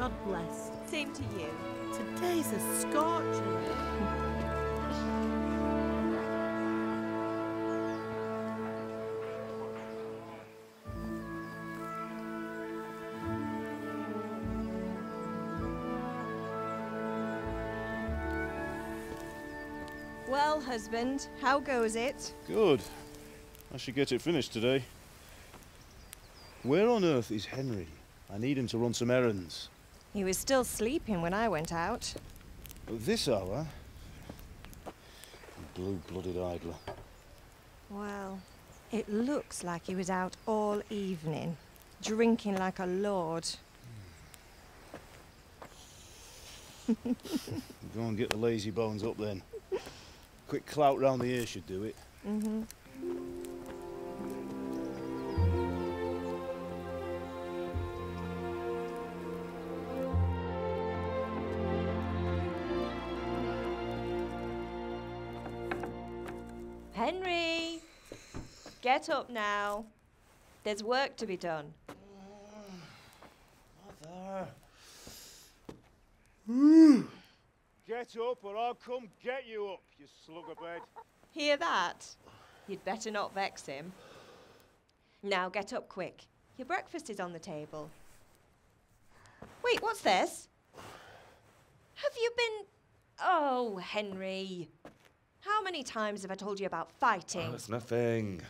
God bless. Same to you. Today's a scorcher. Well, husband, how goes it? Good. I should get it finished today. Where on earth is Henry? I need him to run some errands. He was still sleeping when I went out. At this hour? Blue-blooded idler. Well, it looks like he was out all evening, drinking like a lord. Go and get the lazy bones up then. Quick clout round the ear should do it. Mm-hmm. Henry! Get up now. There's work to be done. Mother. Get up or I'll come get you up, you slugabed. Hear that? You'd better not vex him. Now get up quick. Your breakfast is on the table. Wait, what's this? Have you been... Oh, Henry. How many times have I told you about fighting? Oh, it's nothing.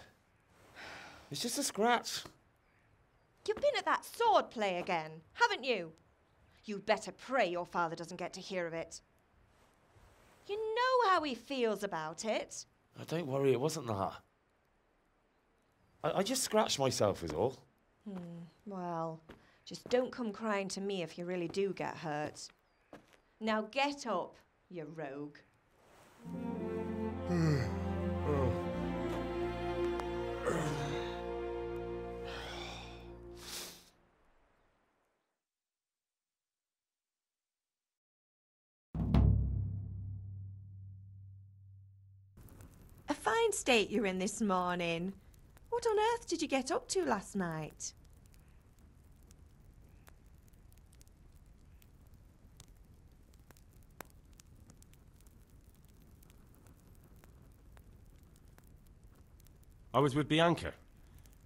It's just a scratch. You've been at that sword play again, haven't you? You'd better pray your father doesn't get to hear of it. You know how he feels about it. Oh, don't worry, it wasn't that. I just scratched myself is all. Well, just don't come crying to me if you really do get hurt. Now get up, you rogue. A fine state you're in this morning. What on earth did you get up to last night? I was with Bianca.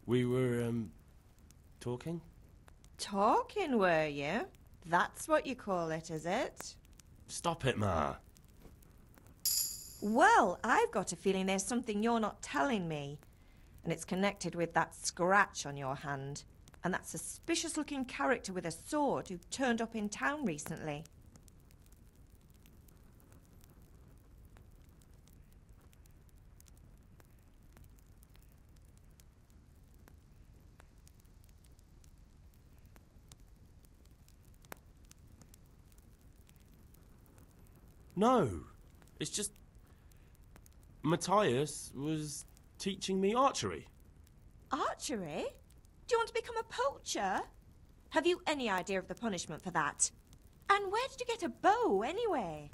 We were, talking? Talking, were you? That's what you call it, is it? Stop it, Ma. Well, I've got a feeling there's something you're not telling me. And it's connected with that scratch on your hand. And that suspicious-looking character with a sword who turned up in town recently. No. It's just... Matthias was teaching me archery. Archery? Do you want to become a poacher? Have you any idea of the punishment for that? And where did you get a bow, anyway?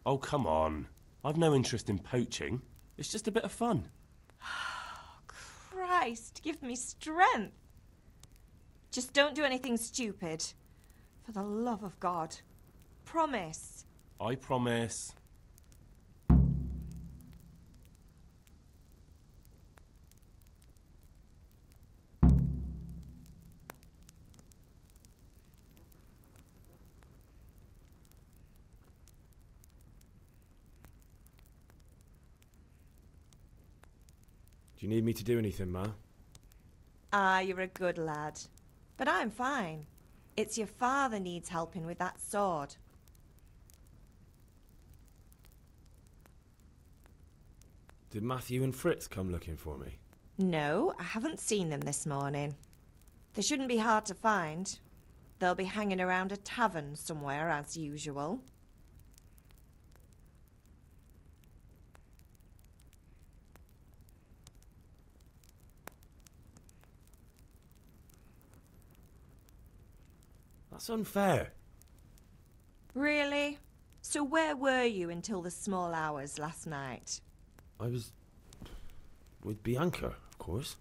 Oh, come on. I've no interest in poaching. It's just a bit of fun. Christ, give me strength. Just don't do anything stupid. For the love of God. Promise. I promise. Do you need me to do anything, Ma? Ah, you're a good lad. But I'm fine. It's your father needs helping with that sword. Did Matthew and Fritz come looking for me? No, I haven't seen them this morning. They shouldn't be hard to find. They'll be hanging around a tavern somewhere, as usual. That's unfair. Really? So where were you until the small hours last night? I was... with Bianca, of course.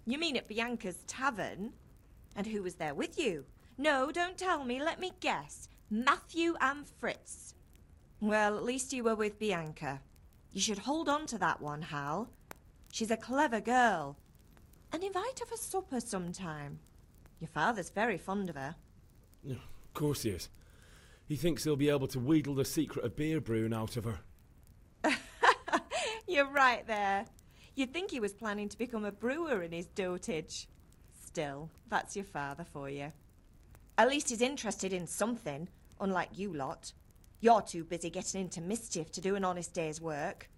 You mean at Bianca's tavern? And who was there with you? No, don't tell me. Let me guess. Matthew and Fritz. Well, at least you were with Bianca. You should hold on to that one, Hal. She's a clever girl. And invite her for supper sometime. Your father's very fond of her. Of course he is. He thinks he'll be able to wheedle the secret of beer brewing out of her. You're right there. You'd think he was planning to become a brewer in his dotage. Still, that's your father for you. At least he's interested in something, unlike you lot. You're too busy getting into mischief to do an honest day's work.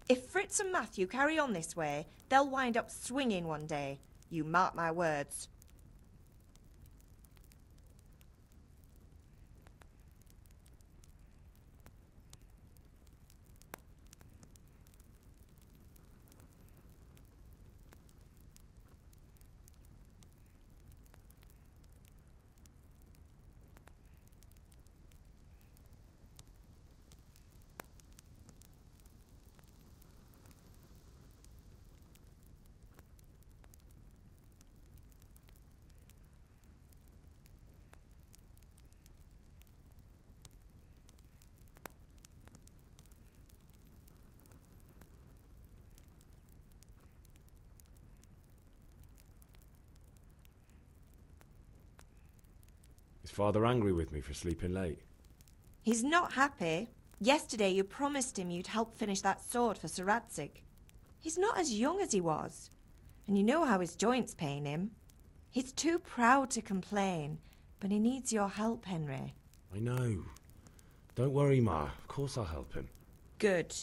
If Fritz and Matthew carry on this way, they'll wind up swinging one day. You mark my words. Is Father angry with me for sleeping late? He's not happy. Yesterday you promised him you'd help finish that sword for Sir Radzig. He's not as young as he was, and you know how his joints pain him. He's too proud to complain, but he needs your help, Henry. I know. Don't worry, Ma. Of course I'll help him. Good.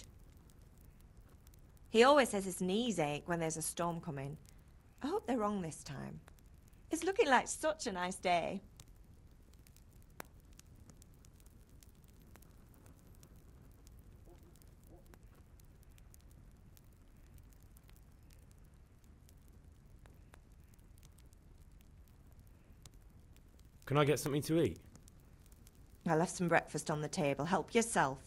He always says his knees ache when there's a storm coming. I hope they're wrong this time. It's looking like such a nice day. Can I get something to eat? I left some breakfast on the table. Help yourself.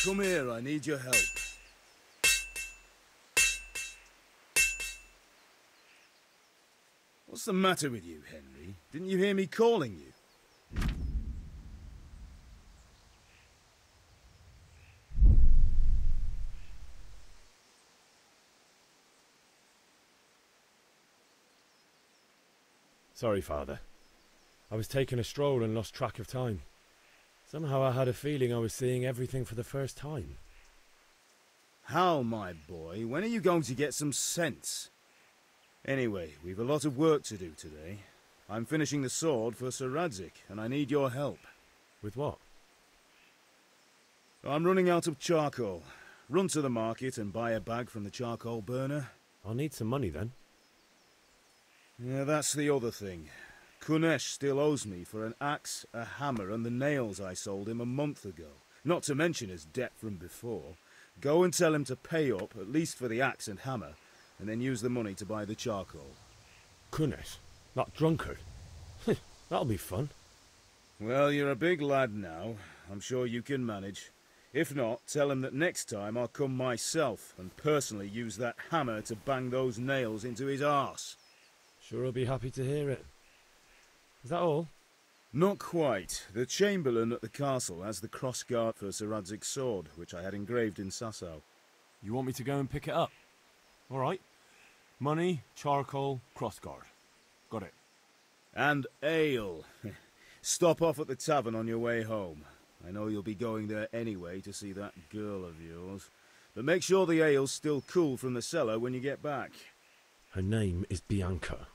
Come here, I need your help. What's the matter with you, Henry? Didn't you hear me calling you? Sorry, Father. I was taking a stroll and lost track of time. Somehow I had a feeling I was seeing everything for the first time. How, my boy? When are you going to get some sense? Anyway, we've a lot of work to do today. I'm finishing the sword for Sir Radzig, and I need your help. With what? I'm running out of charcoal. Run to the market and buy a bag from the charcoal burner. I'll need some money then. Yeah, that's the other thing. Kunesh still owes me for an axe, a hammer, and the nails I sold him a month ago. Not to mention his debt from before. Go and tell him to pay up, at least for the axe and hammer, and then use the money to buy the charcoal. Kunesh? That drunkard? That'll be fun. Well, you're a big lad now. I'm sure you can manage. If not, tell him that next time I'll come myself and personally use that hammer to bang those nails into his arse. Sure I'll be happy to hear it. Is that all? Not quite. The Chamberlain at the castle has the crossguard for Sir Radzig's sword, which I had engraved in Sasau. You want me to go and pick it up? All right. Money, charcoal, crossguard. Got it. And ale. Stop off at the tavern on your way home. I know you'll be going there anyway to see that girl of yours. But make sure the ale's still cool from the cellar when you get back. Her name is Bianca.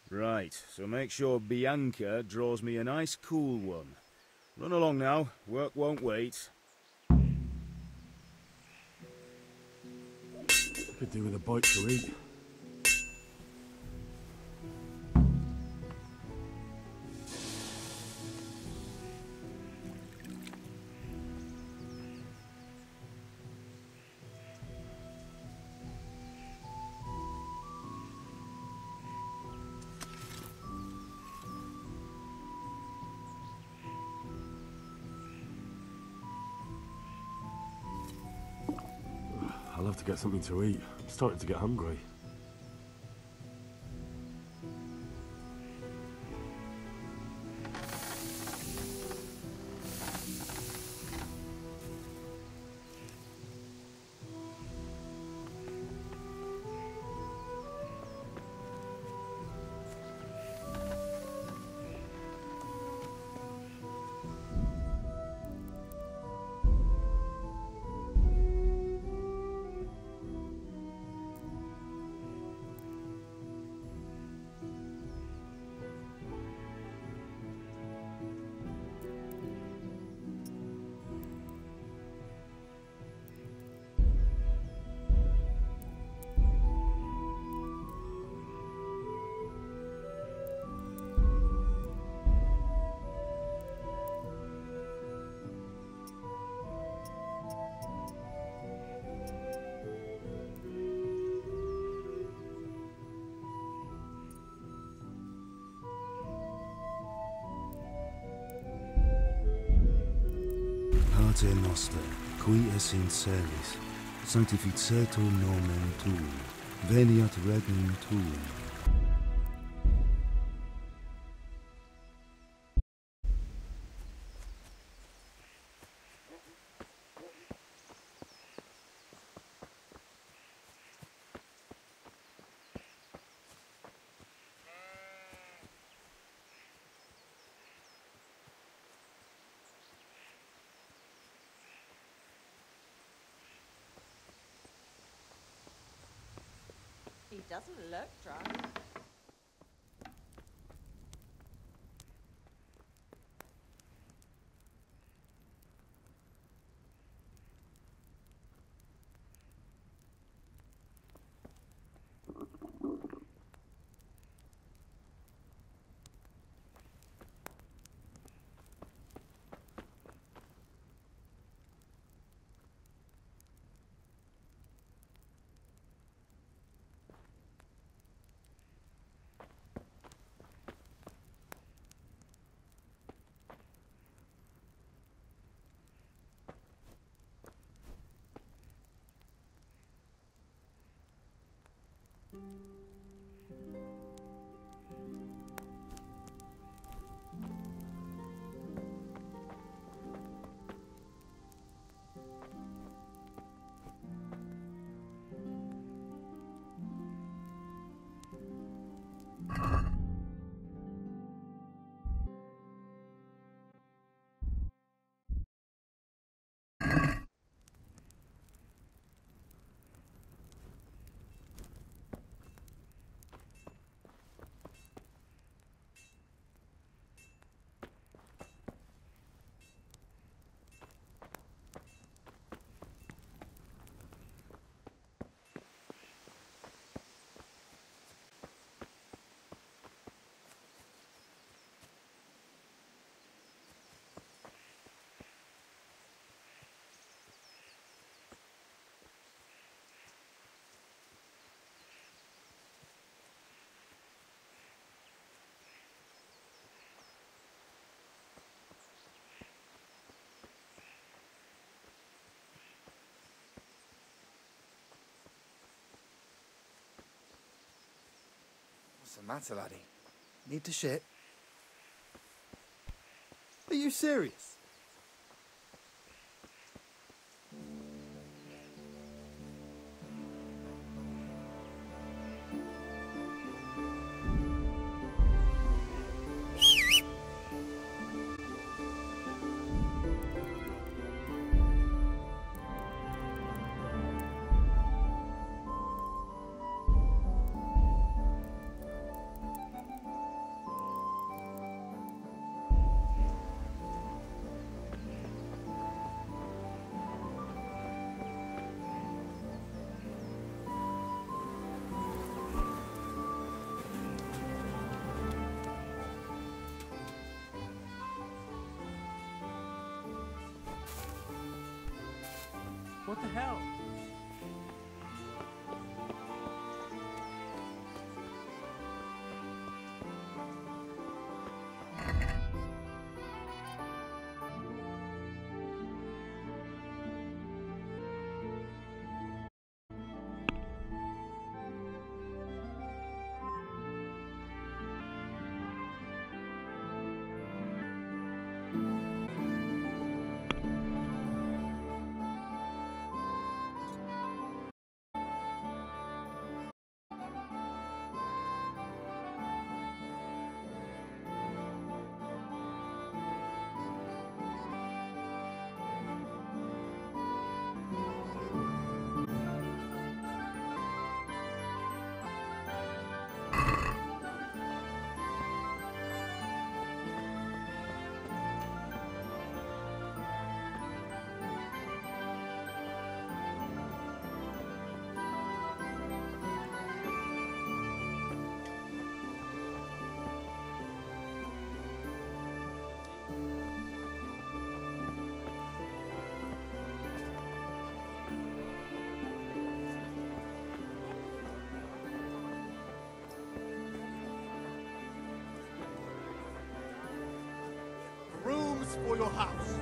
Right, so make sure Bianca draws me a nice cool one. Run along now, work won't wait. Could do with a bite to eat. I'll have to get something to eat. I'm starting to get hungry. Pater noster, qui es in celis, sanctificetur nomen tuum, veniat regnum tuum. He doesn't look drunk. matter, laddie? Need to shit? Are you serious? What the hell? Rooms for your house.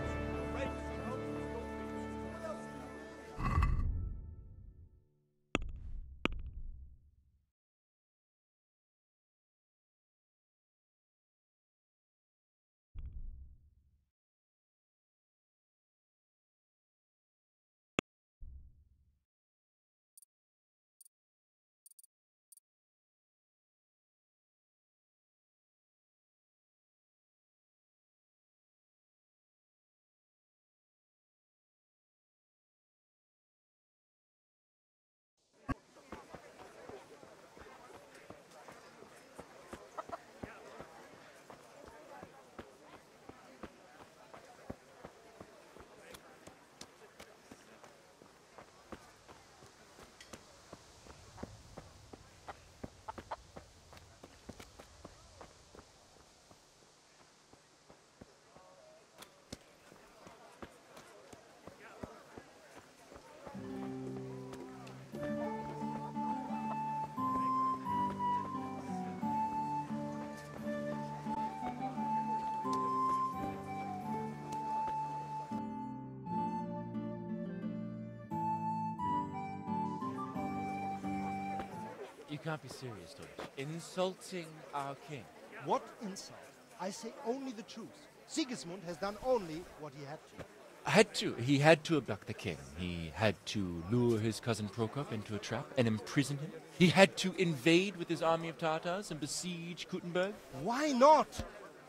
You can't be serious, Deutsch. Insulting our king. What insult? I say only the truth. Sigismund has done only what he had to. He had to abduct the king. He had to lure his cousin Prokop into a trap and imprison him. He had to invade with his army of Tatars and besiege Kuttenberg. Why not?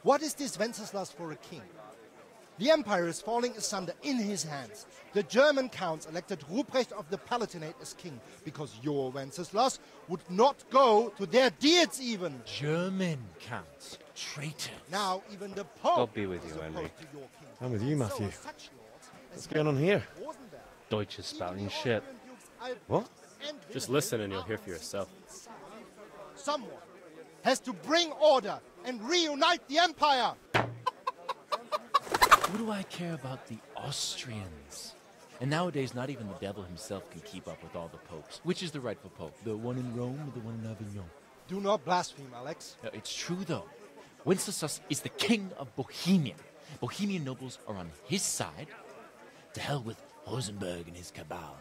What is this Wenceslas for a king? The empire is falling asunder in his hands. The German counts elected Ruprecht of the Palatinate as king because your Wenceslas would not go to their deeds even. German counts. Traitors. Now even the Pope God be with you, Henry. I'm with you, Matthew. What's going on here? Deutsch is spouting shit. What? Just listen and you'll hear for yourself. Someone has to bring order and reunite the empire. What do I care about the Austrians? And nowadays, not even the devil himself can keep up with all the popes. Which is the rightful pope? The one in Rome or the one in Avignon? Do not blaspheme, Alex. No, it's true, though. Wenceslas is the king of Bohemia. Bohemian nobles are on his side. To hell with Rosenberg and his cabal.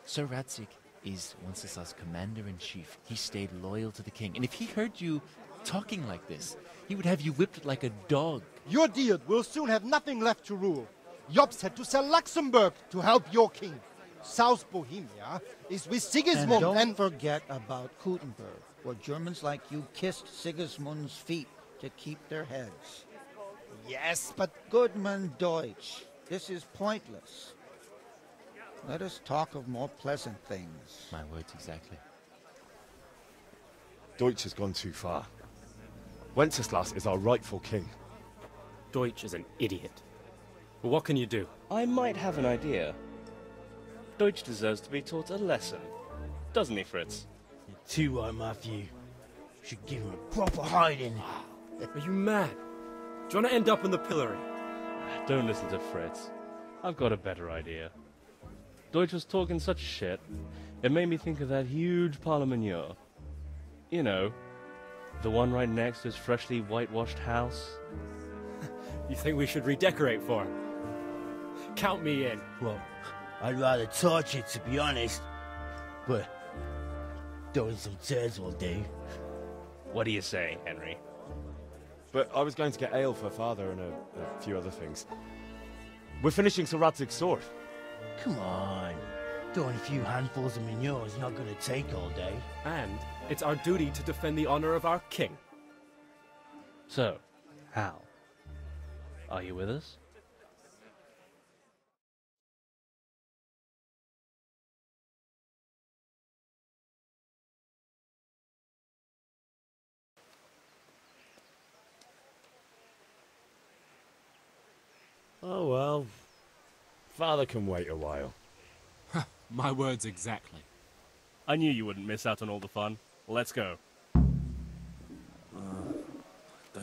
Sir Radzig, is Wenceslas commander-in-chief. He stayed loyal to the king. And if he heard you talking like this, he would have you whipped like a dog. Your deed will soon have nothing left to rule. Jobbs had to sell Luxembourg to help your king. South Bohemia is with Sigismund And don't forget about Kuttenberg, where Germans like you kissed Sigismund's feet to keep their heads. Yes, but... Goodman Deutsch, this is pointless. Let us talk of more pleasant things. My words exactly. Deutsch has gone too far. Wenceslas is our rightful king. Deutsch is an idiot. But what can you do? I might have an idea. Deutsch deserves to be taught a lesson. Doesn't he, Fritz? You're too right, Matthew. Should give him a proper hiding. Are you mad? Do you want to end up in the pillory? Don't listen to Fritz. I've got a better idea. Deutsch was talking such shit, it made me think of that huge parliament. You know, the one right next to his freshly whitewashed house. You think we should redecorate for him? Count me in. Well, I'd rather torch it, to be honest. But throwing some turds will do. What do you say, Henry? But I was going to get ale for father and a few other things. We're finishing Sir Radzig's sword. Come on. Throwing a few handfuls of manure is not going to take all day. And it's our duty to defend the honor of our king. So, Hal, are you with us? Oh well. Father can wait a while. My words exactly. I knew you wouldn't miss out on all the fun. Let's go. Don't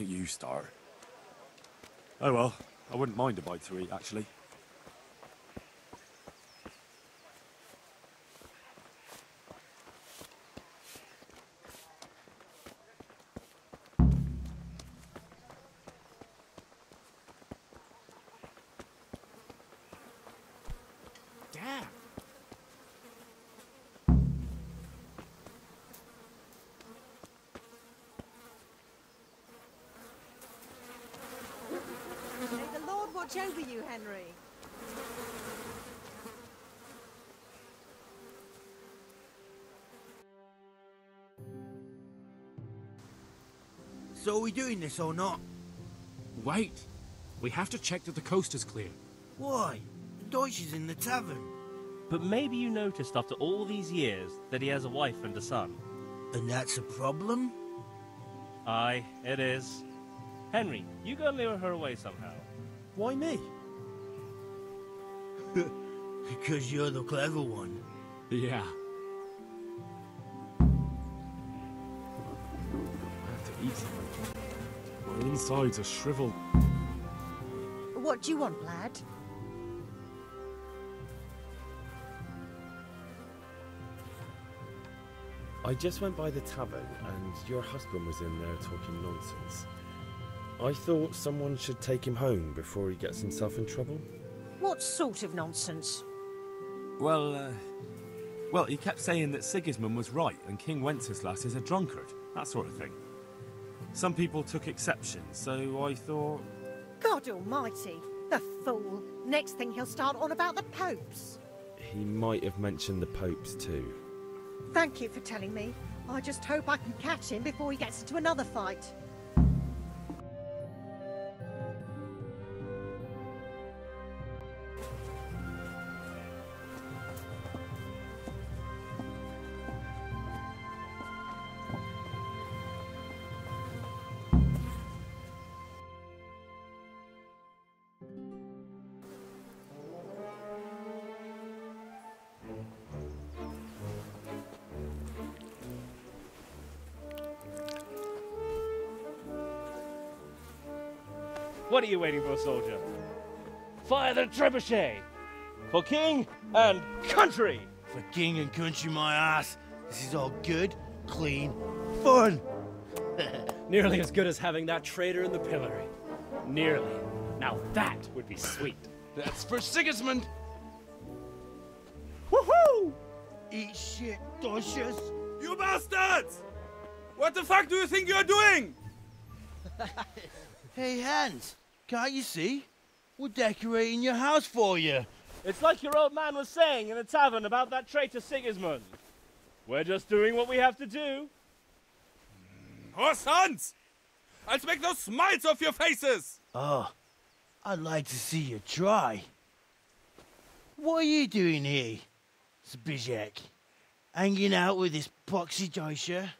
you start. Oh well, I wouldn't mind a bite to eat, actually. May the Lord watch over you, Henry. So are we doing this or not? Wait! We have to check that the coast is clear. Why? Deutsch is in the tavern. But maybe you noticed after all these years that he has a wife and a son. And that's a problem? Aye, it is. Henry, you go and lure her away somehow. Why me? Because you're the clever one. Yeah. I have to eat something. My insides are shriveled. What do you want, lad? I just went by the tavern and your husband was in there talking nonsense. I thought someone should take him home before he gets himself in trouble. What sort of nonsense? Well, he kept saying that Sigismund was right and King Wenceslas is a drunkard, that sort of thing. Some people took exception, so I thought... God almighty, the fool. Next thing he'll start on about the popes. He might have mentioned the popes too. Thank you for telling me. I just hope I can catch him before he gets into another fight. What are you waiting for, soldier? Fire the trebuchet! For king and country! For king and country, my ass. This is all good, clean, fun. Nearly as good as having that traitor in the pillory. Nearly. Now that would be sweet. That's for Sigismund! Woohoo! Eat shit, Deutsches. You bastards! What the fuck do you think you're doing? Hey, Hans, can't you see? We're decorating your house for you. It's like your old man was saying in the tavern about that traitor Sigismund. We're just doing what we have to do. Oh, sons! I'll make those smiles off your faces! Oh, I'd like to see you try. What are you doing here, Zbigniew? Hanging out with this poxy Deutscher?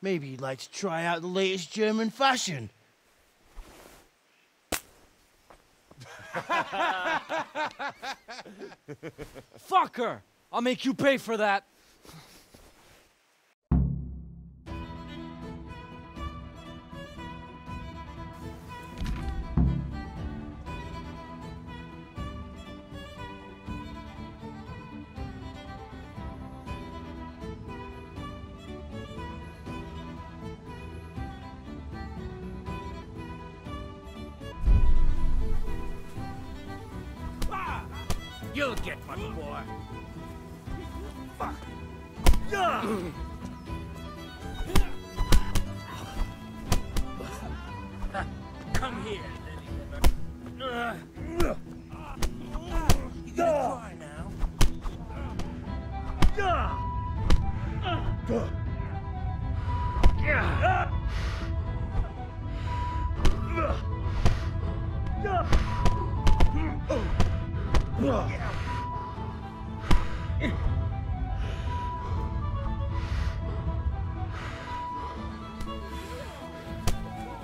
Maybe you'd like to try out the latest German fashion. Fuck her! I'll make you pay for that. You'll get one, boy. Fuck. Come here, Lily. You gonna try now?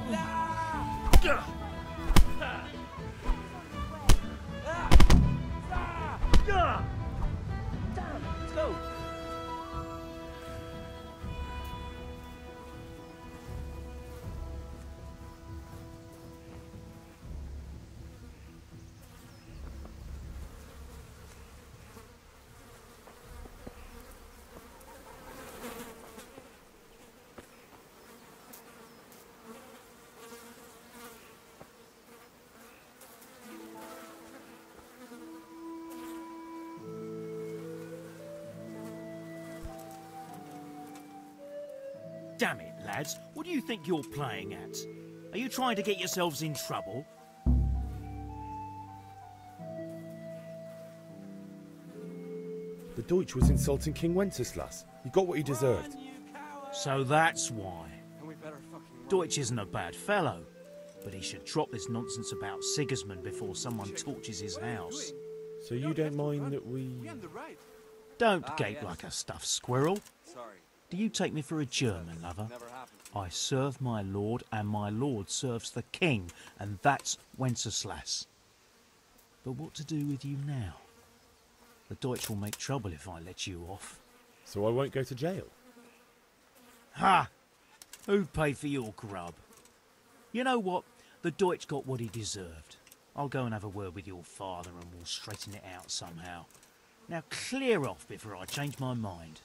Let's go. Damn it, lads. What do you think you're playing at? Are you trying to get yourselves in trouble? The Deutsch was insulting King Wenceslas. He got what he deserved. So that's why. Deutsch isn't a bad fellow, but he should drop this nonsense about Sigismund before someone torches his house. So you don't mind that we... Don't gape like a stuffed squirrel. Do you take me for a German, lover? I serve my lord, and my lord serves the king, and that's Wenceslas. But what to do with you now? The Deutsch will make trouble if I let you off. So I won't go to jail? Ha! Who paid for your grub? You know what? The Deutsch got what he deserved. I'll go and have a word with your father and we'll straighten it out somehow. Now clear off before I change my mind.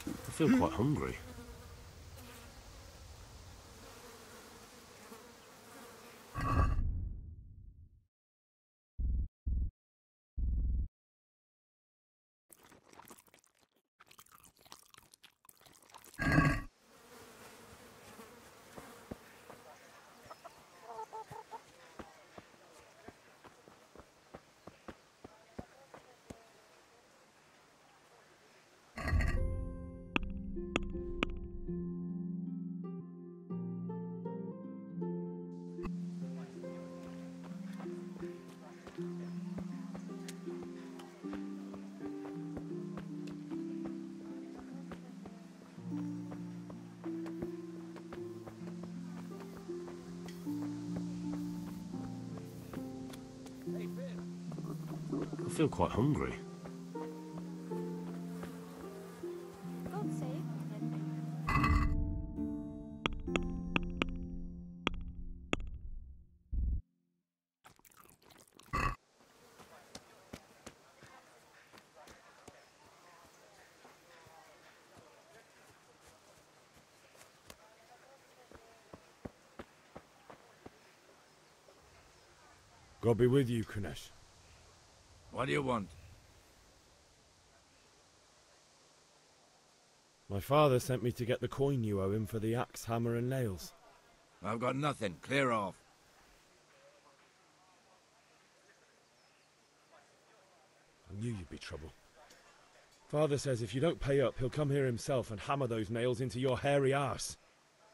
I feel quite hungry. I feel quite hungry. God be with you, Kunesh. What do you want? My father sent me to get the coin you owe him for the axe, hammer and nails. I've got nothing. Clear off. I knew you'd be trouble. Father says if you don't pay up, he'll come here himself and hammer those nails into your hairy arse.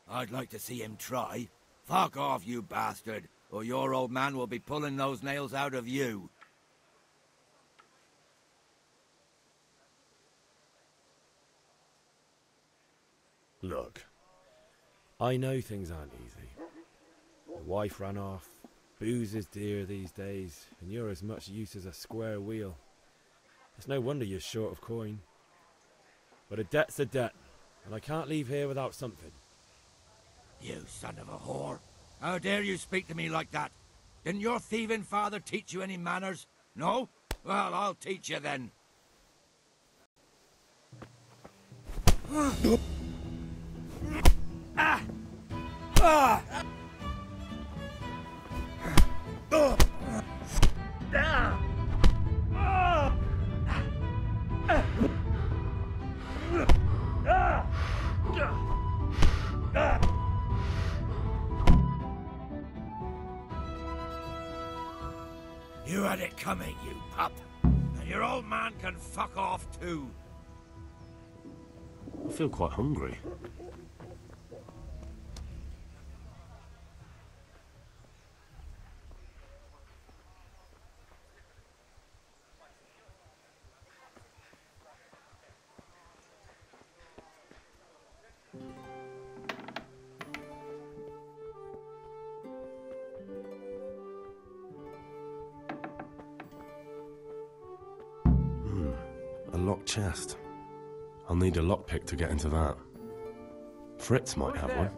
I'd like to see him try. Fuck off, you bastard, or your old man will be pulling those nails out of you. Look, I know things aren't easy. The wife ran off, booze is dear these days, and you're as much use as a square wheel. It's no wonder you're short of coin. But a debt's a debt, and I can't leave here without something. You son of a whore. How dare you speak to me like that? Didn't your thieving father teach you any manners? No? Well, I'll teach you then. Ah! Ah! You had it coming, you pup. And your old man can fuck off too. I feel quite hungry. A locked chest. I'll need a lockpick to get into that. Fritz might have one.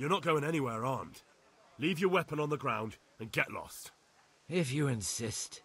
You're not going anywhere armed. Leave your weapon on the ground and get lost. If you insist.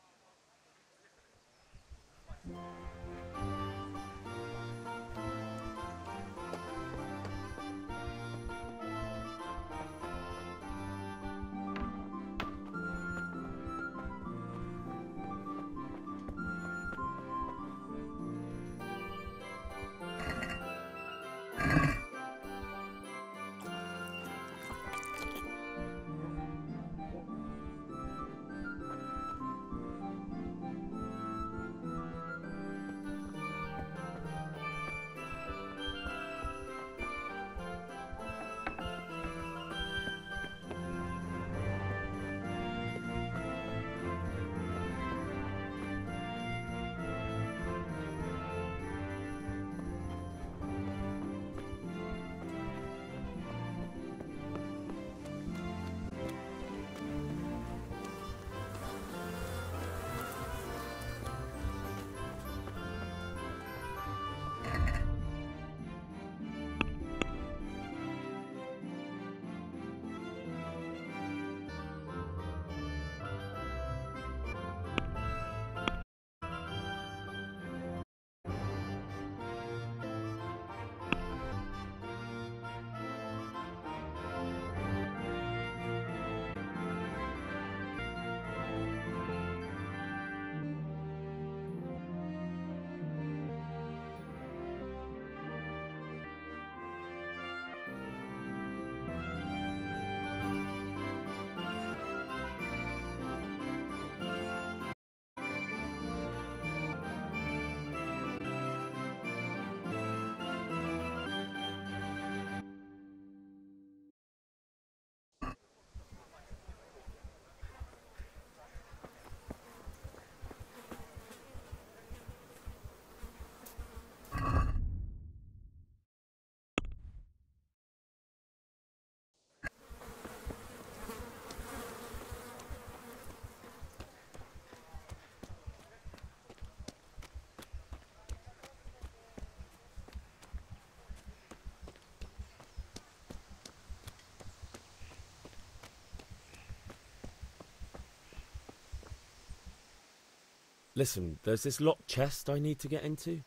Listen, there's this locked chest I need to get into.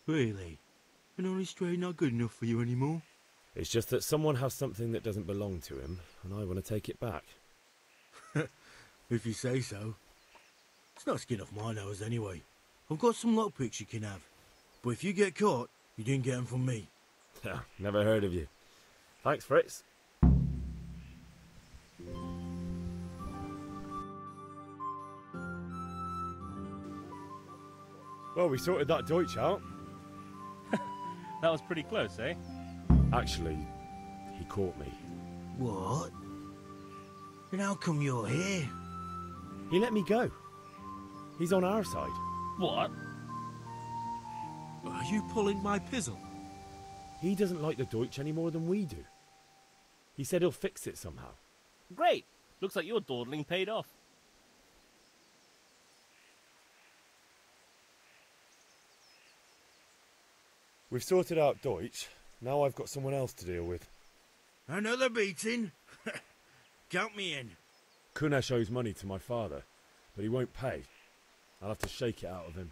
Really? An honest trade not good enough for you anymore? It's just that someone has something that doesn't belong to him, and I want to take it back. If you say so. It's not skin off my nose anyway. I've got some lockpicks you can have. But if you get caught, you didn't get them from me. Never heard of you. Thanks, Fritz. Well, we sorted that Deutsch out. That was pretty close, eh? Actually, he caught me. What? Then how come you're here? He let me go. He's on our side. What? Are you pulling my pizzle? He doesn't like the Deutsch any more than we do. He said he'll fix it somehow. Great! Looks like your dawdling paid off. We've sorted out Deutsch. Now I've got someone else to deal with. Another beating? Count me in. Kunesh owes money to my father, but he won't pay. I'll have to shake it out of him.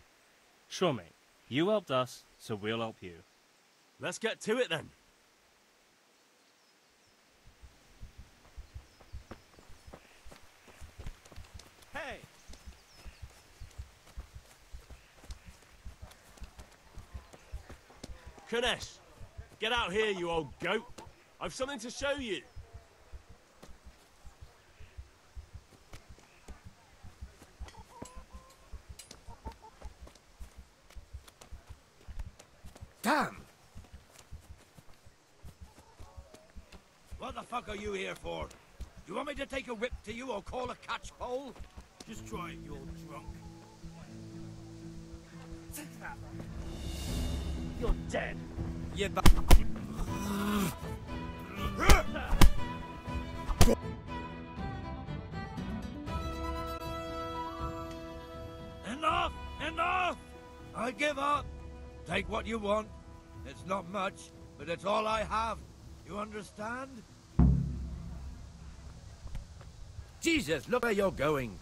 Sure, mate. You helped us, so we'll help you. Let's get to it then. Hey! Kunesh, get out here, you old goat. I've something to show you. Damn! What the fuck are you here for? Do you want me to take a whip to you or call a catchpole? Just try it, you're drunk. You're dead. You Enough! Enough! I give up. Take what you want. It's not much, but it's all I have. You understand? Jesus, look where you're going.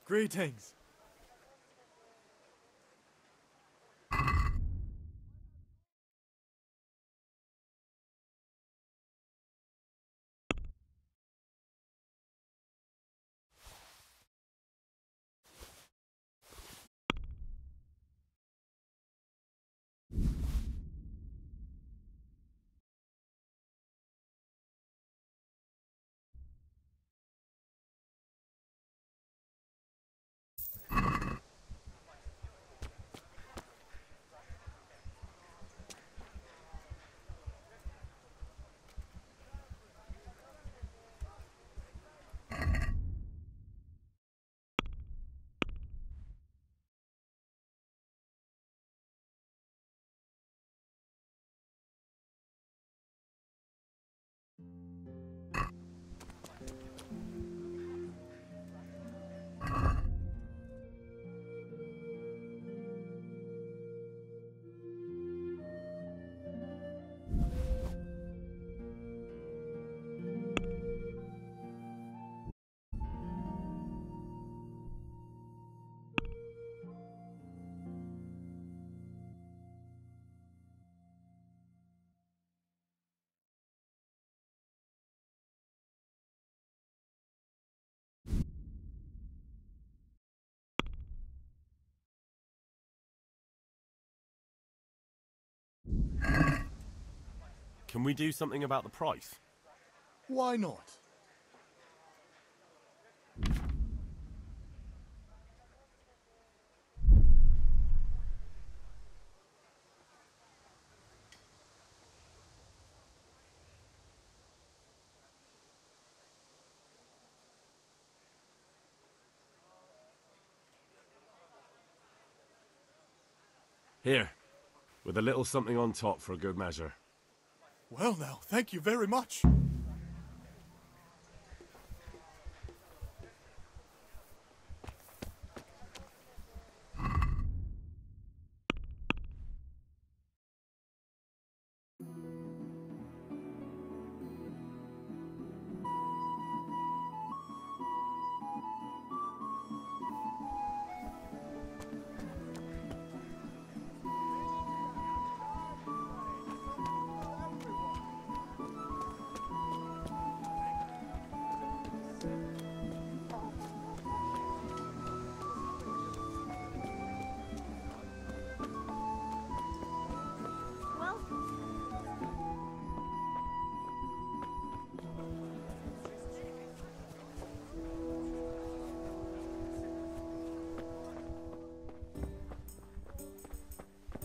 Greetings. Can we do something about the price? Why not? Here, with a little something on top for a good measure. Well now, thank you very much.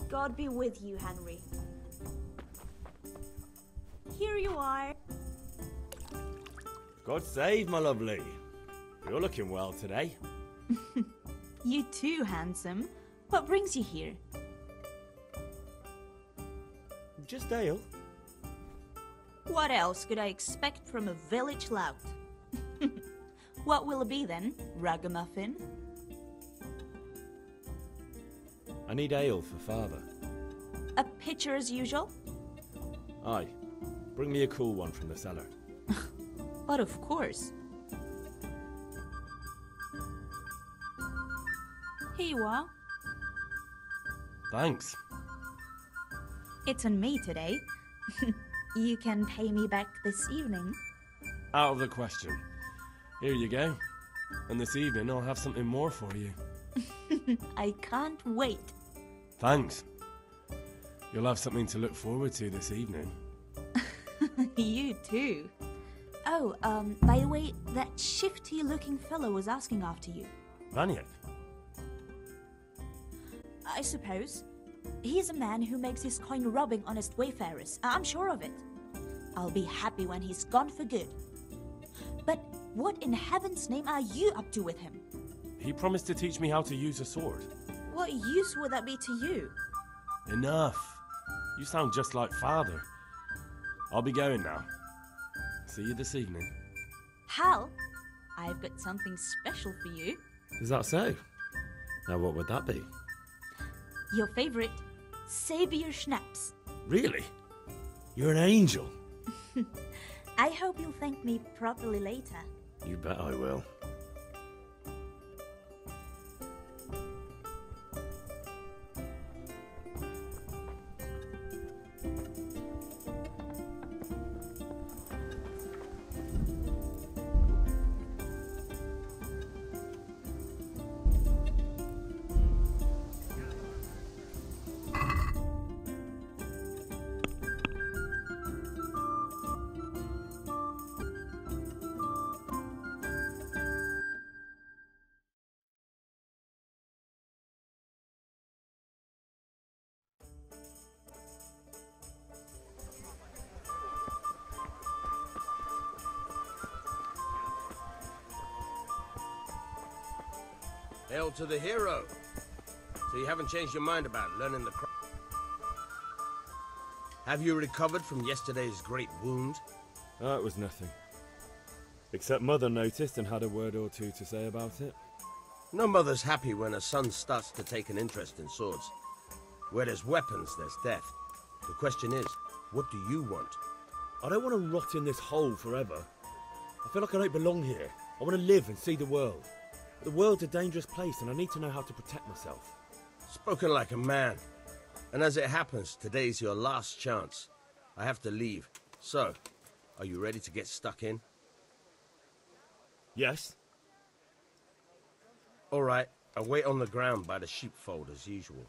God be with you, Henry. Here you are. God save, my lovely. You're looking well today. You too, handsome. What brings you here? Just ale. What else could I expect from a village lout? What will it be then, ragamuffin? I need ale for father. A pitcher as usual? Aye. Bring me a cool one from the cellar. But of course. Here you are. Thanks. It's on me today. You can pay me back this evening. Out of the question. Here you go. And this evening I'll have something more for you. I can't wait. Thanks. You'll have something to look forward to this evening. You too. Oh, by the way, that shifty-looking fellow was asking after you. Vaniak? I suppose. He's a man who makes his coin robbing honest wayfarers. I'm sure of it. I'll be happy when he's gone for good. But what in heaven's name are you up to with him? He promised to teach me how to use a sword. What use would that be to you? Enough. You sound just like father. I'll be going now. See you this evening. Hal, I've got something special for you. Is that so? Now what would that be? Your favorite, Savior Schnapps. Really? You're an angel. I hope you'll thank me properly later. You bet I will. Hail to the hero. So you haven't changed your mind about learning the craft? Have you recovered from yesterday's great wound? It was nothing. Except Mother noticed and had a word or two to say about it. No mother's happy when a son starts to take an interest in swords. Where there's weapons, there's death. The question is, what do you want? I don't want to rot in this hole forever. I feel like I don't belong here. I want to live and see the world. The world's a dangerous place and I need to know how to protect myself. Spoken like a man. And as it happens, today's your last chance. I have to leave. So, are you ready to get stuck in? Yes. All right, I'll wait on the ground by the sheepfold as usual.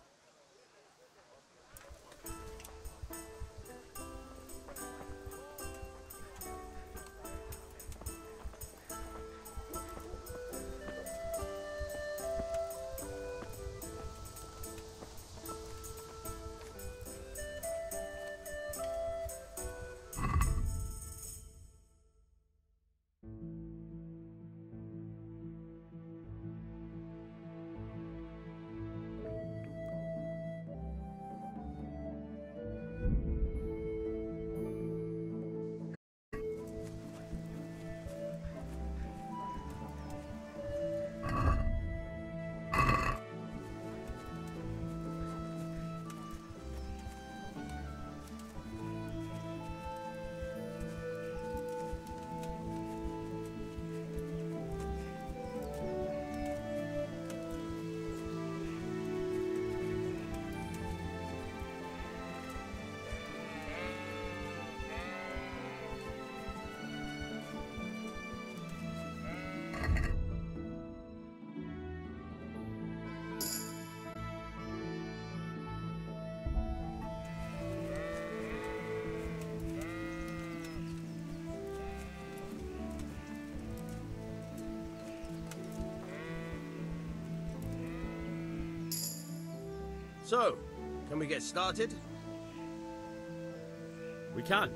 So, can we get started? We can.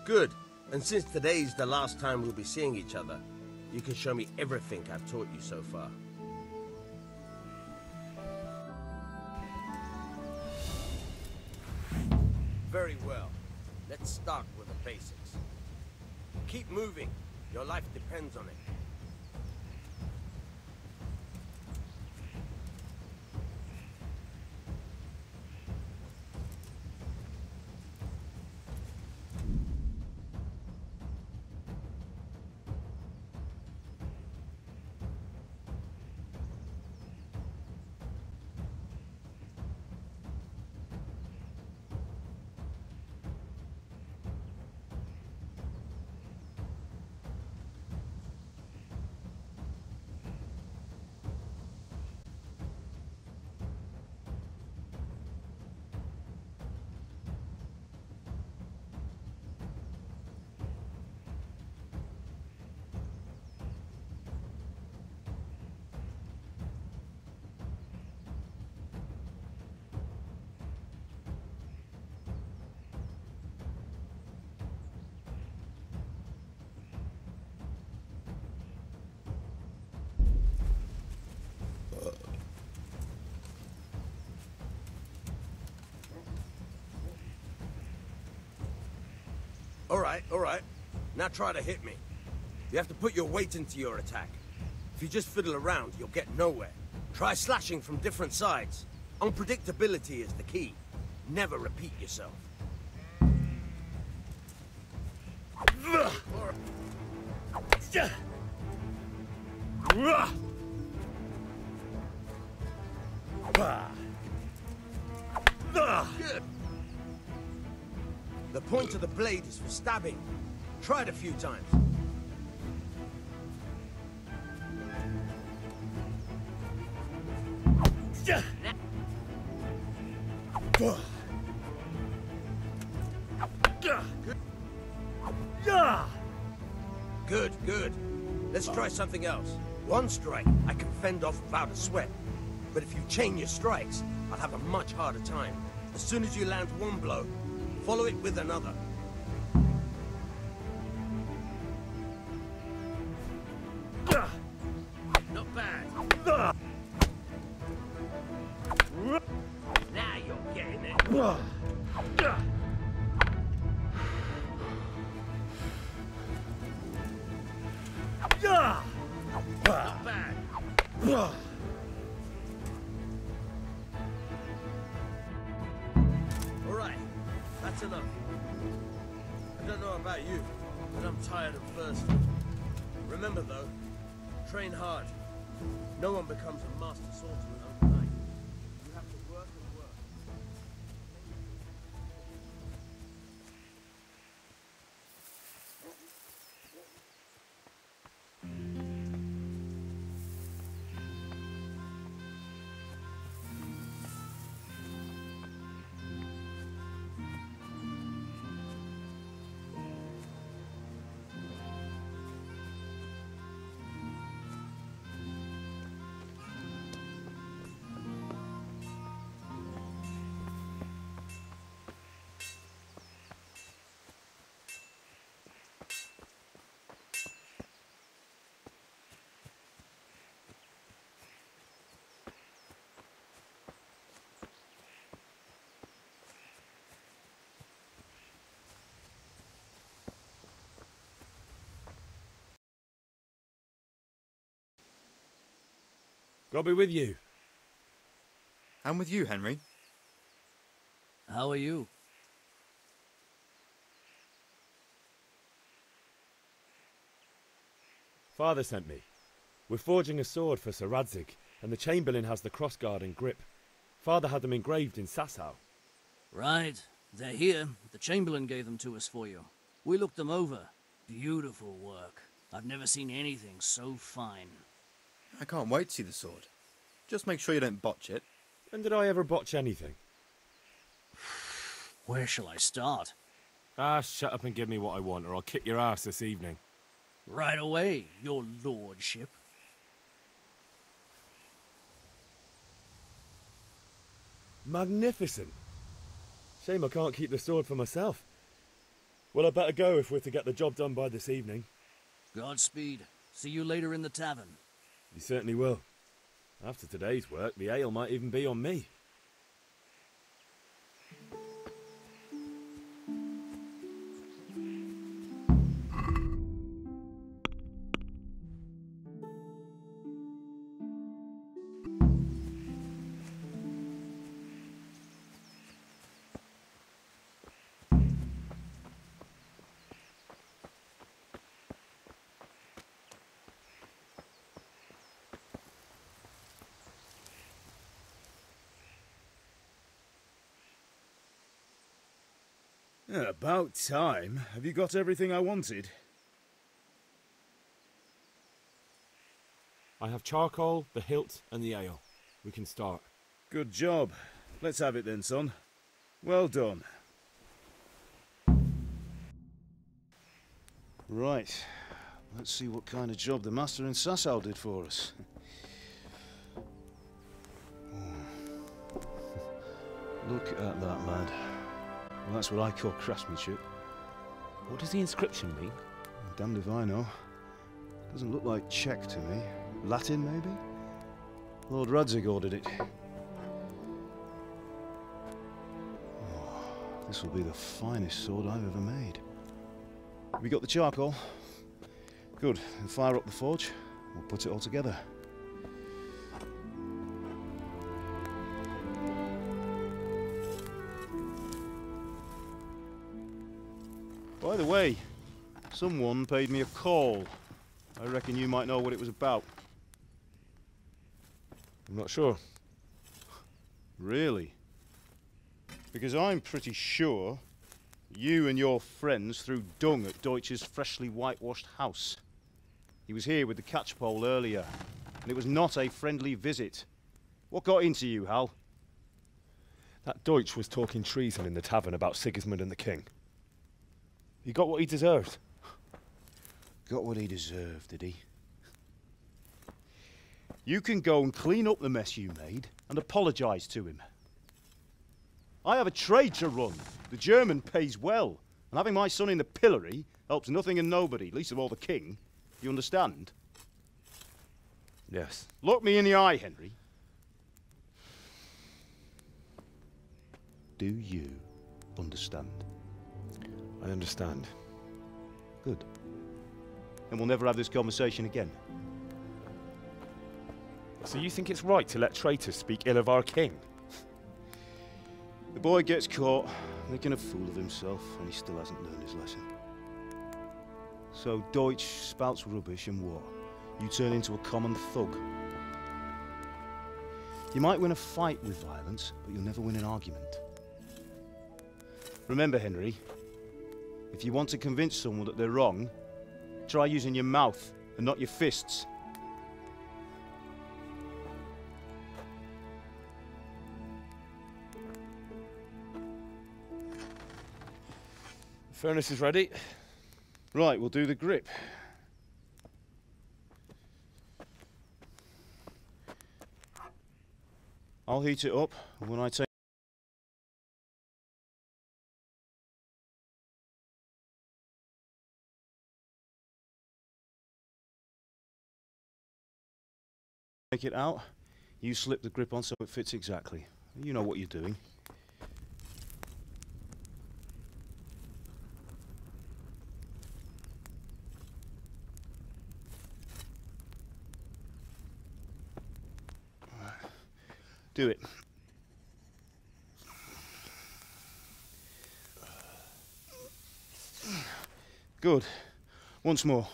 Good. And since today's the last time we'll be seeing each other, you can show me everything I've taught you so far. Very well. Let's start with the basics. Keep moving. Your life depends on it. All right. Now try to hit me. You have to put your weight into your attack. If you just fiddle around, you'll get nowhere. Try slashing from different sides. Unpredictability is the key. Never repeat yourself. Good. The point of the blade is for stabbing. Try it a few times. Good. Let's try something else. One strike, I can fend off without a sweat. But if you chain your strikes, I'll have a much harder time. As soon as you land one blow, follow it with another. Not bad. Now you're getting it. Not bad. All right, that's enough. I don't know about you, but I'm tired and thirsty. Remember though, train hard. No one becomes a master swordsman overnight. You have to work and work. God be with you. And with you, Henry. How are you? Father sent me. We're forging a sword for Sir Radzig, and the Chamberlain has the crossguard and grip. Father had them engraved in Sasau. Right. They're here. The Chamberlain gave them to us for you. We looked them over. Beautiful work. I've never seen anything so fine. I can't wait to see the sword. Just make sure you don't botch it. When did I ever botch anything? Where shall I start? Shut up and give me what I want, or I'll kick your ass this evening. Right away, your lordship. Magnificent. Shame I can't keep the sword for myself. Well, I better go if we're to get the job done by this evening. Godspeed. See you later in the tavern. You certainly will. After today's work, the ale might even be on me. About time. Have you got everything I wanted? I have charcoal, the hilt, and the ale. We can start. Good job. Let's have it then, son. Well done. Right. Let's see what kind of job the master in Sasau did for us. Look at that, lad. Well, that's what I call craftsmanship. What does the inscription mean? Damned if I know. Doesn't look like Czech to me. Latin, maybe? Lord Radzig ordered it. Oh, this will be the finest sword I've ever made. Have you got the charcoal? Good. Then fire up the forge. We'll put it all together. By the way, someone paid me a call. I reckon you might know what it was about. I'm not sure. Really? Because I'm pretty sure you and your friends threw dung at Deutsch's freshly whitewashed house. He was here with the catchpole earlier, and it was not a friendly visit. What got into you, Hal? That Deutsch was talking treason in the tavern about Sigismund and the king. He got what he deserved. Got what he deserved, did he? You can go and clean up the mess you made and apologise to him. I have a trade to run. The German pays well, and having my son in the pillory helps nothing and nobody, least of all the king. You understand? Yes. Look me in the eye, Henry. Do you understand? I understand. Good. Then we'll never have this conversation again. So you think it's right to let traitors speak ill of our king? The boy gets caught, making a fool of himself, and he still hasn't learned his lesson. So Deutsch spouts rubbish, and what? You turn into a common thug. You might win a fight with violence, but you'll never win an argument. Remember, Henry, if you want to convince someone that they're wrong, try using your mouth and not your fists. The furnace is ready. Right, we'll do the grip. I'll heat it up, and when I take it out, you slip the grip on so it fits exactly. You know what you're doing. Do it. Good. Once more.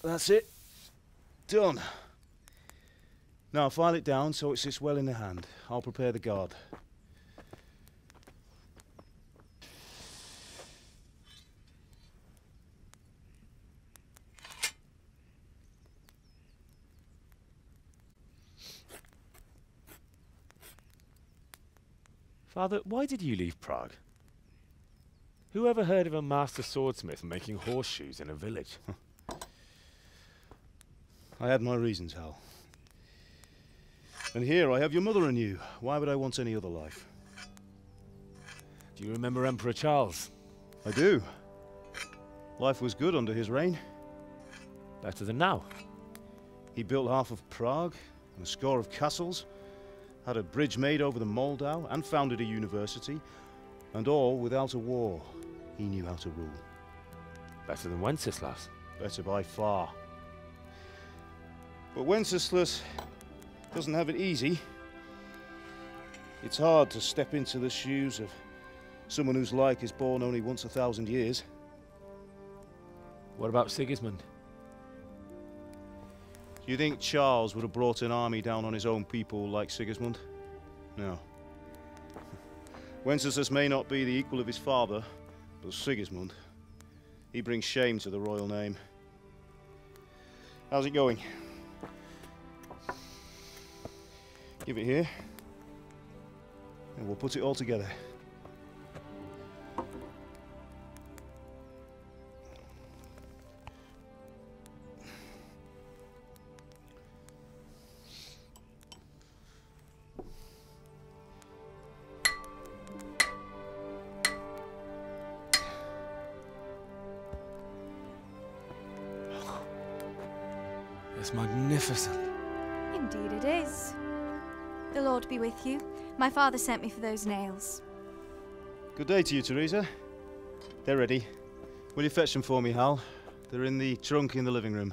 That's it. Done. Now file it down so it sits well in the hand. I'll prepare the guard. Father, why did you leave Prague? Who ever heard of a master swordsmith making horseshoes in a village? I had my reasons, Hal. And here I have your mother and you. Why would I want any other life? Do you remember Emperor Charles? I do. Life was good under his reign. Better than now. He built half of Prague and a score of castles, had a bridge made over the Moldau, and founded a university, and all without a war. He knew how to rule. Better than Wenceslas. Better by far. But Wenceslas doesn't have it easy. It's hard to step into the shoes of someone whose like is born only once 1,000 years. What about Sigismund? Do you think Charles would have brought an army down on his own people like Sigismund? No. Wenceslas may not be the equal of his father, but Sigismund, he brings shame to the royal name. How's it going? Give it here, and we'll put it all together. It's magnificent. Indeed it is. The Lord be with you. My father sent me for those nails. Good day to you, Teresa. They're ready. Will you fetch them for me, Hal? They're in the trunk in the living room.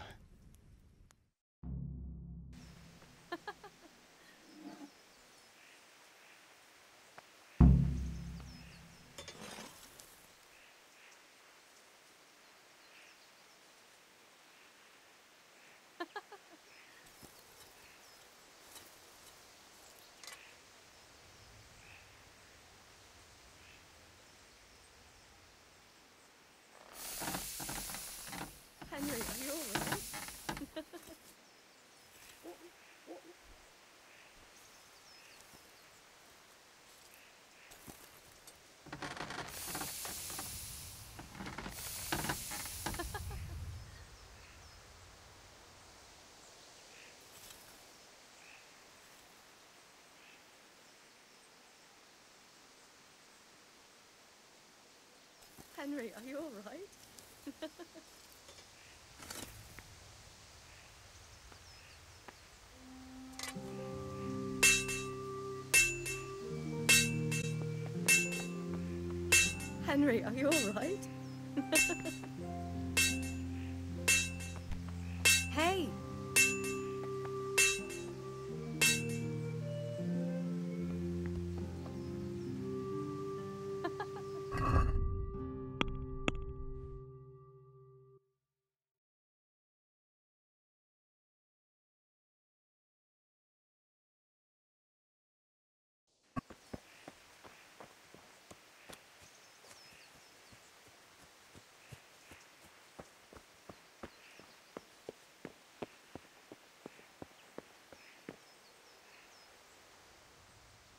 Henry, are you all right? Henry, are you all right? Henry, are you all right? Hey!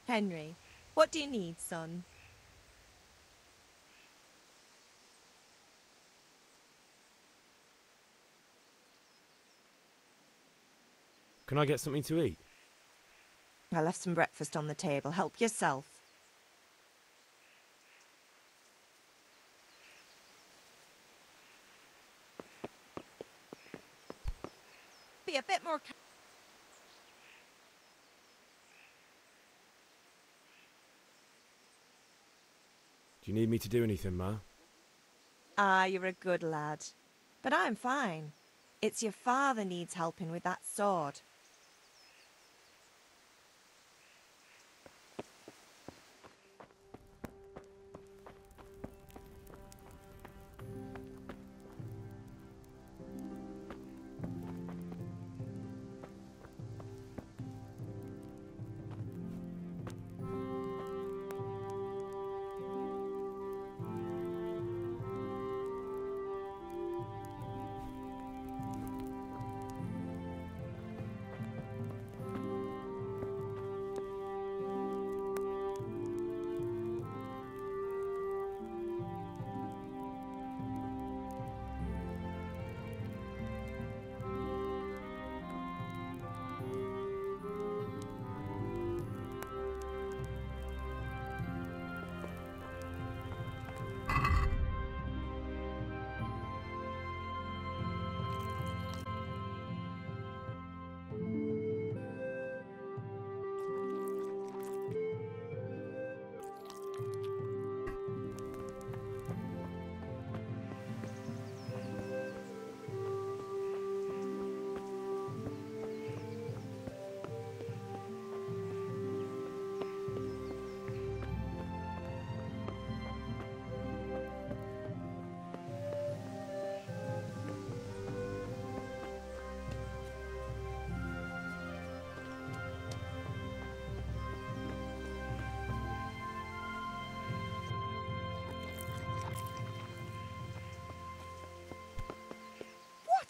Henry, what do you need, son? Can I get something to eat? I left some breakfast on the table. Help yourself. Be a bit more... Do you need me to do anything, Ma? Ah, you're a good lad. But I'm fine. It's your father needs helping with that sword.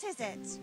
is it?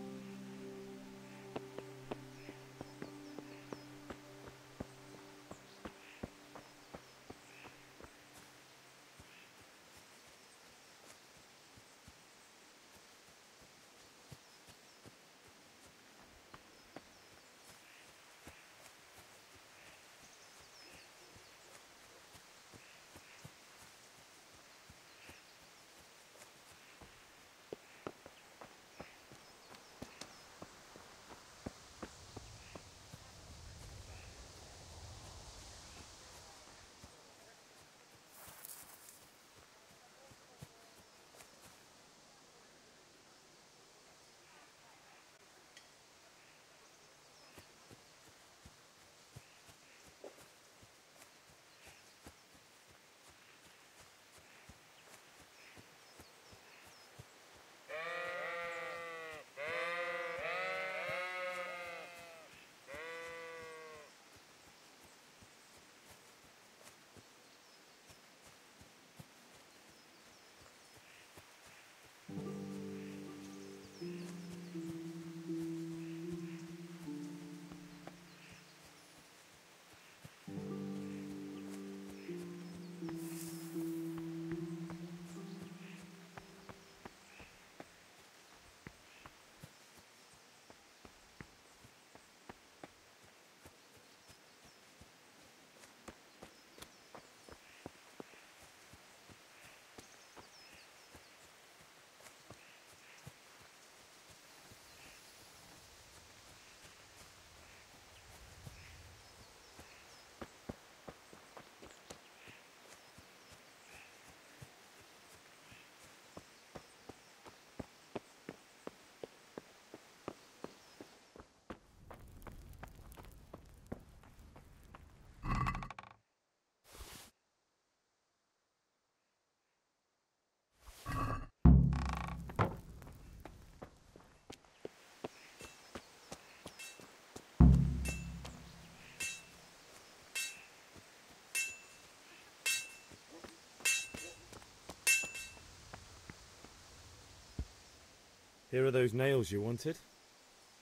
Here are those nails you wanted.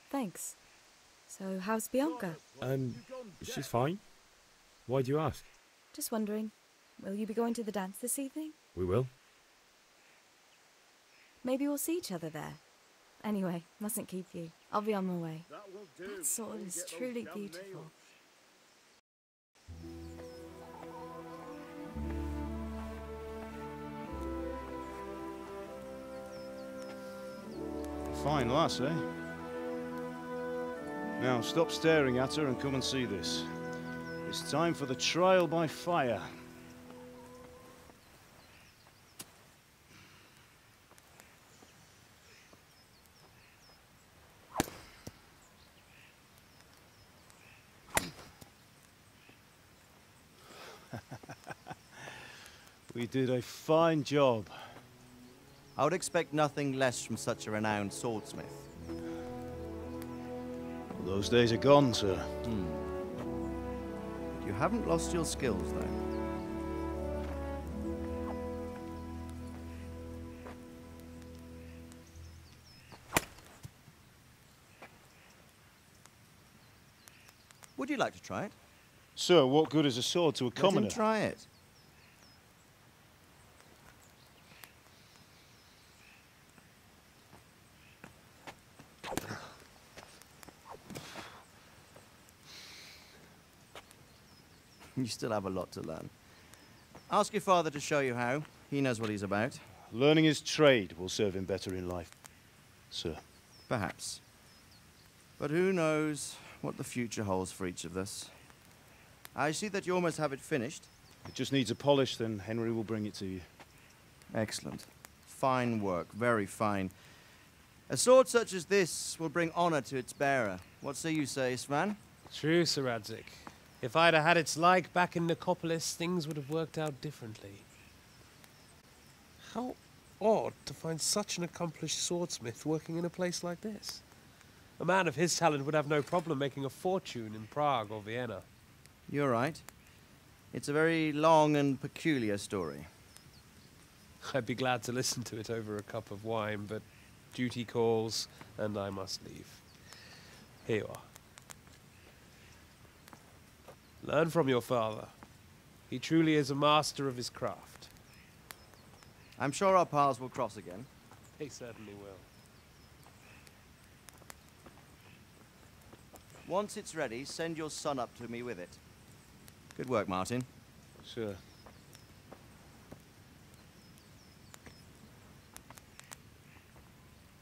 Thanks. So, how's Bianca? She's fine. Why do you ask? Just wondering, will you be going to the dance this evening? We will. Maybe we'll see each other there. Anyway, mustn't keep you. I'll be on my way. That sword is truly beautiful. Fine lass, eh? Now, stop staring at her and come and see this. It's time for the trial by fire. We did a fine job. I would expect nothing less from such a renowned swordsmith. Those days are gone, sir. You haven't lost your skills, though. Would you like to try it? Sir, what good is a sword to a commoner? Let him try it. You still have a lot to learn. Ask your father to show you how. He knows what he's about. Learning his trade will serve him better in life, sir. Perhaps. But who knows what the future holds for each of us. I see that you almost have it finished. It just needs a polish, then Henry will bring it to you. Excellent. Fine work, very fine. A sword such as this will bring honor to its bearer. What say you, Svan? True, Sir Radzig. If I'd have had its like back in Nicopolis, things would have worked out differently. How odd to find such an accomplished swordsmith working in a place like this. A man of his talent would have no problem making a fortune in Prague or Vienna. You're right. It's a very long and peculiar story. I'd be glad to listen to it over a cup of wine, but Duty calls, and I must leave. Here you are. Learn from your father. He truly is a master of his craft. I'm sure our paths will cross again. He certainly will. Once it's ready, send your son up to me with it. Good work, Martin. Sure.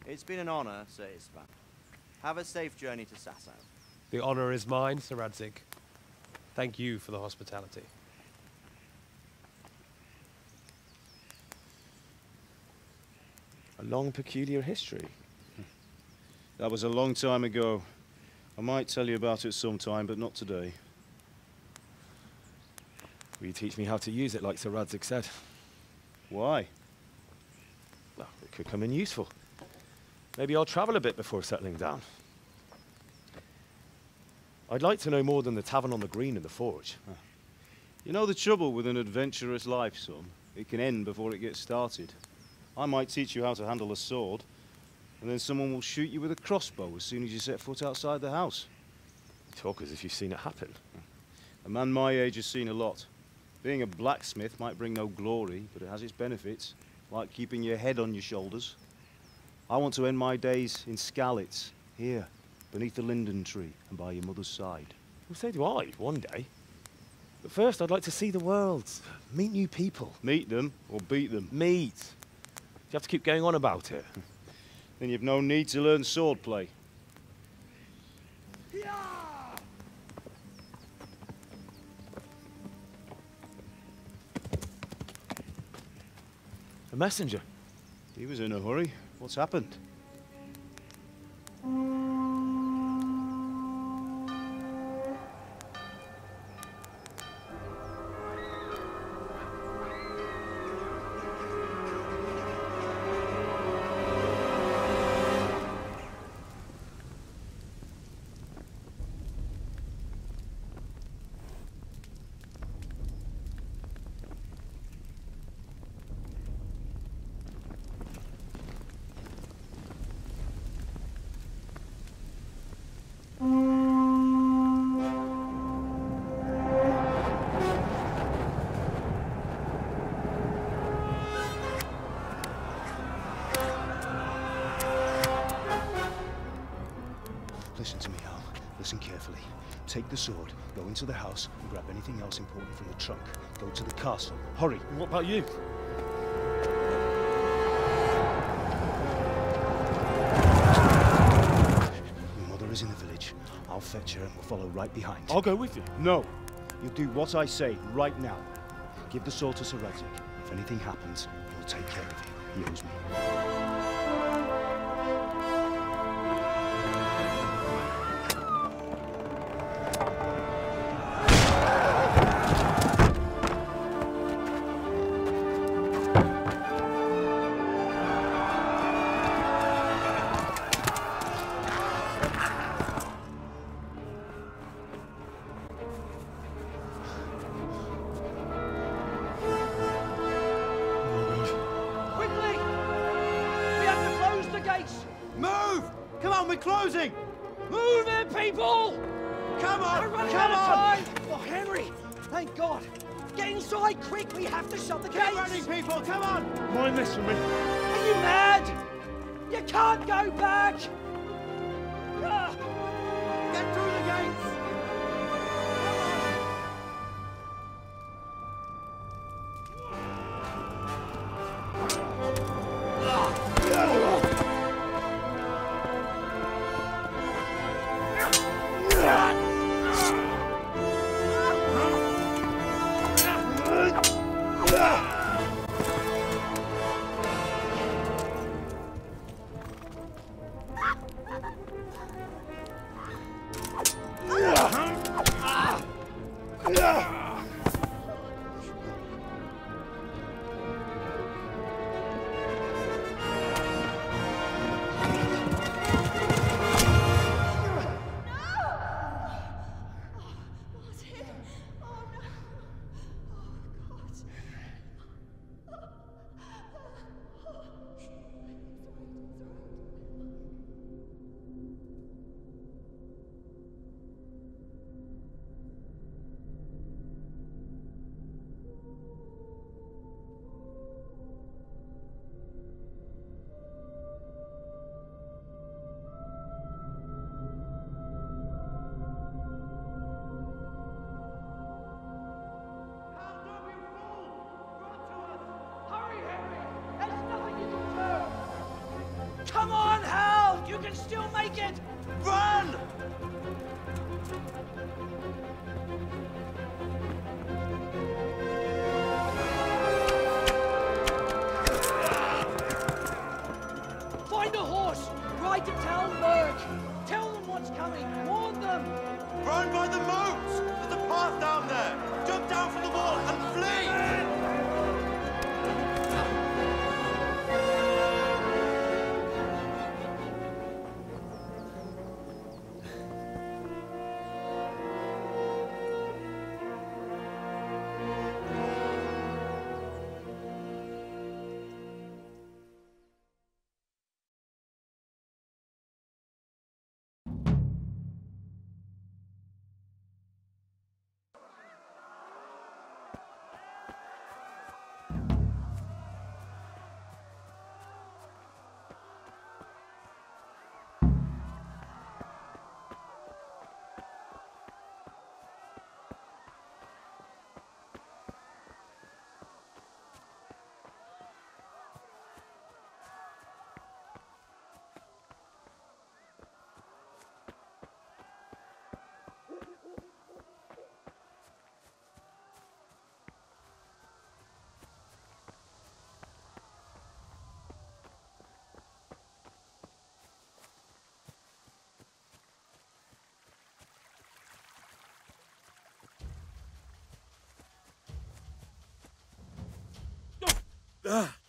It's been an honor, Sir Istvan. Have a safe journey to Sasau. The honor is mine, Sir Radzig. Thank you for the hospitality. A long, peculiar history. That was a long time ago. I might tell you about it sometime, but not today. Will you teach me how to use it, like Sir Radzig said? Why? Well, it could come in useful. Maybe I'll travel a bit before settling down. I'd like to know more than the tavern on the green and the forge. You know the trouble with an adventurous life, son? It can end before it gets started. I might teach you how to handle a sword, and then someone will shoot you with a crossbow as soon as you set foot outside the house. You talk as if you've seen it happen. A man my age has seen a lot. Being a blacksmith might bring no glory, but it has its benefits, like keeping your head on your shoulders. I want to end my days in Skalitz, here, beneath the linden tree and by your mother's side. Well, so do I, one day. But first, I'd like to see the world, meet new people. Meet them or beat them? Meet. You have to keep going on about it. Then you've no need to learn swordplay. A messenger. He was in a hurry. What's happened? Listen to me, Hal. Listen carefully. Take the sword, go into the house, and grab anything else important from the trunk. Go to the castle. Hurry. What about you? Your mother is in the village. I'll fetch her and we'll follow right behind. I'll go with you. No. You'll do what I say right now. Give the sword to Sir Radzig. If anything happens, he'll take care of you. He owes me. Closing! Move it, people! Come on! We're running out of time! Oh, Henry! Thank God! Get inside, quick! We have to shut the gates! Keep running, people! Come on! Mind this for me. Are you mad? You can't go back! Get through the gates! Round by the moat! There's a path down there! Jump down from the wall and flee! Ah!